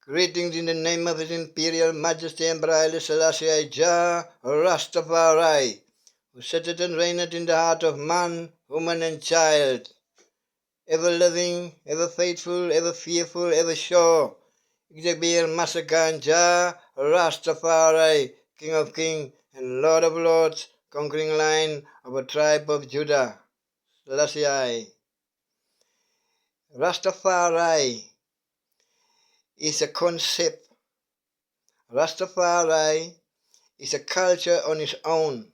Greetings in the name of His Imperial Majesty Emperor Haile Selassie Jah Rastafari, who sitteth and reigneth in the heart of man, woman and child, ever loving, ever faithful, ever fearful, ever sure. Exabir Masakan Jah Rastafari, King of Kings and Lord of Lords, conquering Lion of a tribe of Judah. Selassie. Rastafari is a concept. Rastafari is a culture on its own.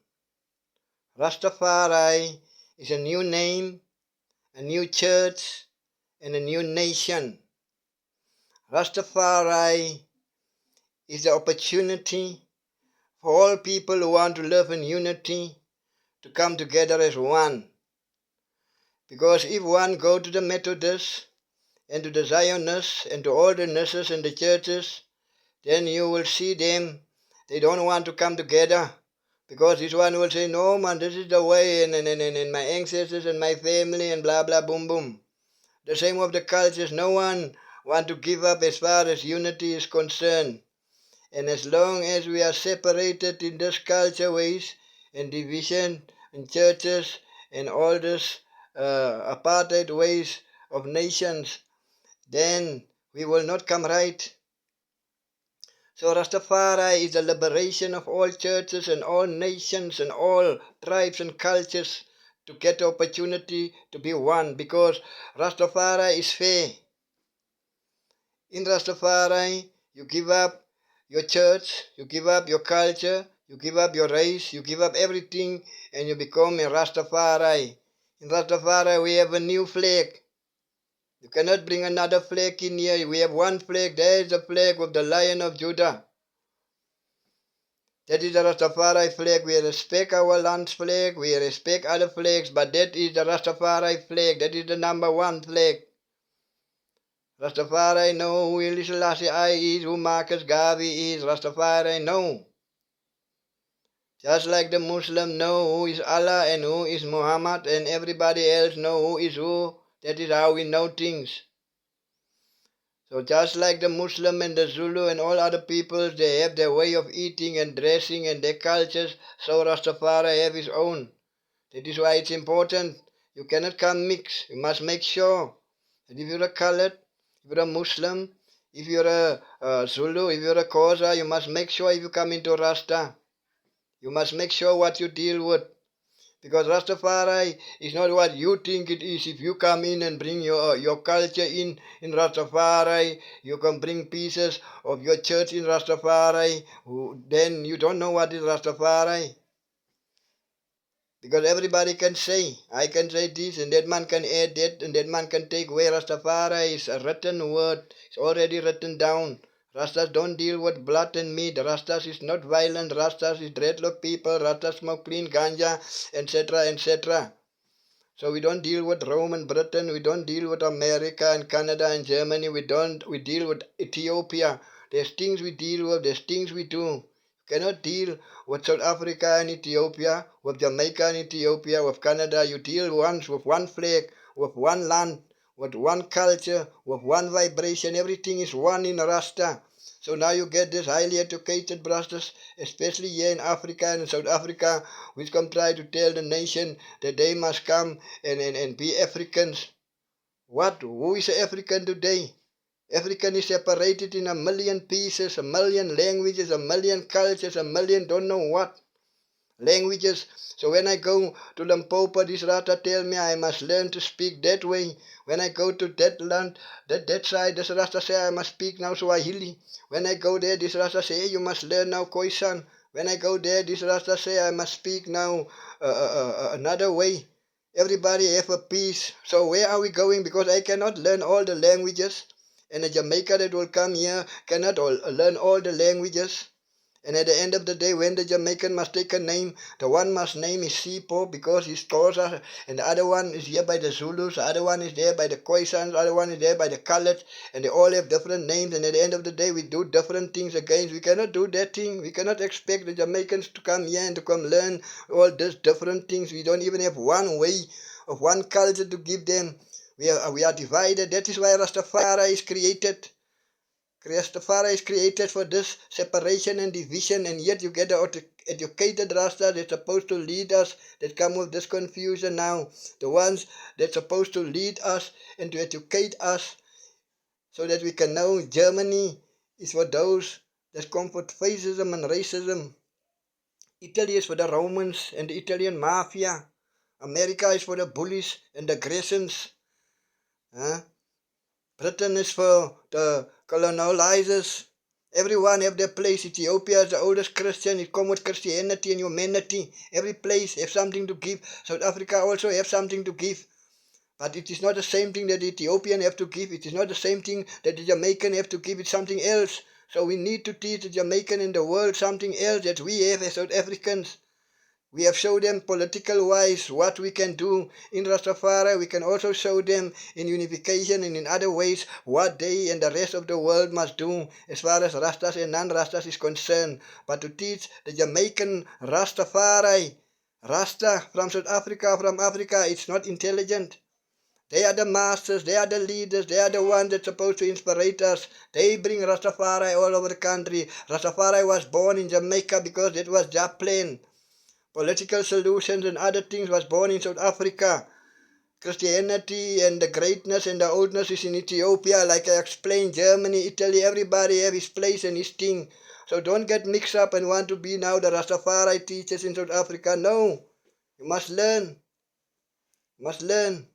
Rastafari is a new name, a new church, and a new nation. Rastafari is the opportunity for all people who want to live in unity to come together as one. Because if one go to the Methodists and to the Zionists and to all the nurses and the churches, then you will see them, they don't want to come together. Because this one will say, no man, this is the way, and my ancestors and my family and blah blah boom boom. The same of the cultures, no one want to give up as far as unity is concerned. And as long as we are separated in this culture ways and division in churches and all this apartheid ways of nations, then we will not come right. So Rastafari is the liberation of all churches and all nations and all tribes and cultures to get the opportunity to be one, because Rastafari is fair. In Rastafari, you give up your church, you give up your culture, you give up your race, you give up everything, and you become a Rastafari. In Rastafari, we have a new flag. You cannot bring another flag in here. We have one flag. There is the flag of the Lion of Judah. That is the Rastafari flag. We respect our land's flag. We respect other flags, but that is the Rastafari flag. That is the number one flag. Rastafari know who Haile Selassie I is, who Marcus Garvey is. Rastafari know. Just like the Muslim know who is Allah and who is Muhammad, and everybody else know who is who. That is how we know things. So just like the Muslim and the Zulu and all other peoples, they have their way of eating and dressing and their cultures, so Rastafari have his own. That is why it's important. You cannot come mix. You must make sure that if you're a colored, if you're a Muslim, if you're a Zulu, if you're a Xhosa, you must make sure if you come into Rasta, you must make sure what you deal with. Because Rastafari is not what you think it is. If you come in and bring your culture in Rastafari, you can bring pieces of your church in Rastafari, then you don't know what is Rastafari. Because everybody can say, I can say this, and that man can add that, and that man can take away. Rastafari is a written word. It's already written down. Rastas don't deal with blood and meat. Rastas is not violent. Rastas is dreadlock people. Rastas smoke clean ganja, etc., etc. So we don't deal with Rome and Britain. We don't deal with America and Canada and Germany. We deal with Ethiopia. There's things we deal with. There's things we do. You cannot deal with South Africa and Ethiopia, with Jamaica and Ethiopia, with Canada. You deal once with one flag, with one land, with one culture, with one vibration. Everything is one in Rasta. So now you get this highly educated brothers, especially here in Africa and in South Africa, which come try to tell the nation that they must come and be Africans. What? Who is African today? African is separated in a million pieces, a million languages, a million cultures, a million don't know what languages. So when I go to Limpopo, this Rasta tell me I must learn to speak that way. When I go to that land, that side, this Rasta say I must speak now Swahili. When I go there, this Rasta say, hey, you must learn now Khoisan. When I go there, this Rasta say I must speak now another way. Everybody have a piece. So where are we going? Because I cannot learn all the languages. And a Jamaica that will come here cannot learn all the languages. And at the end of the day, when the Jamaican must take a name, the one must name is Sipo because he's Xhosa, and the other one is here by the Zulus, the other one is there by the Khoisans, the other one is there by the Coloureds, and they all have different names, and at the end of the day, we do different things again. We cannot do that thing. We cannot expect the Jamaicans to come here and to come learn all these different things. We don't even have one way of one culture to give them. We are divided. That is why Rastafari is created. Rastafari is created for this separation and division, and yet you get the educated Rasta that's supposed to lead us that come with this confusion now. The ones that's supposed to lead us and to educate us so that we can know Germany is for those that come for fascism and racism. Italy is for the Romans and the Italian mafia. America is for the bullies and the aggressors. Huh? Britain is for the colonizers. Everyone have their place. Ethiopia is the oldest Christian. It comes with Christianity and humanity. Every place have something to give. South Africa also have something to give. But it is not the same thing that the Ethiopian have to give. It is not the same thing that the Jamaican have to give. It's something else. So we need to teach the Jamaican in the world something else that we have as South Africans. We have shown them political wise what we can do in Rastafari. We can also show them in unification and in other ways what they and the rest of the world must do as far as Rastas and non-Rastas is concerned. But to teach the Jamaican Rastafari, Rasta from South Africa, from Africa, it's not intelligent. They are the masters, they are the leaders, they are the ones that's supposed to inspire us. They bring Rastafari all over the country. Rastafari was born in Jamaica because that was their plan. Political solutions and other things was born in South Africa. Christianity and the greatness and the oldness is in Ethiopia. Like I explained, Germany, Italy, everybody have his place and his thing. So don't get mixed up and want to be now the Rastafari teachers in South Africa. No. You must learn. You must learn.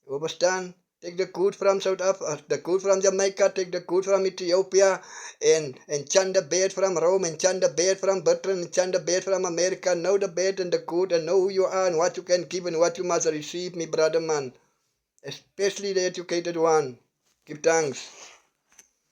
You understand? Take the good from South Africa, the good from Jamaica, take the good from Ethiopia, and chant the bad from Rome, and chant the bad from Britain, and chant the bad from America. Know the bad and the good, and know who you are and what you can give and what you must receive, me brother man. Especially the educated one. Give thanks.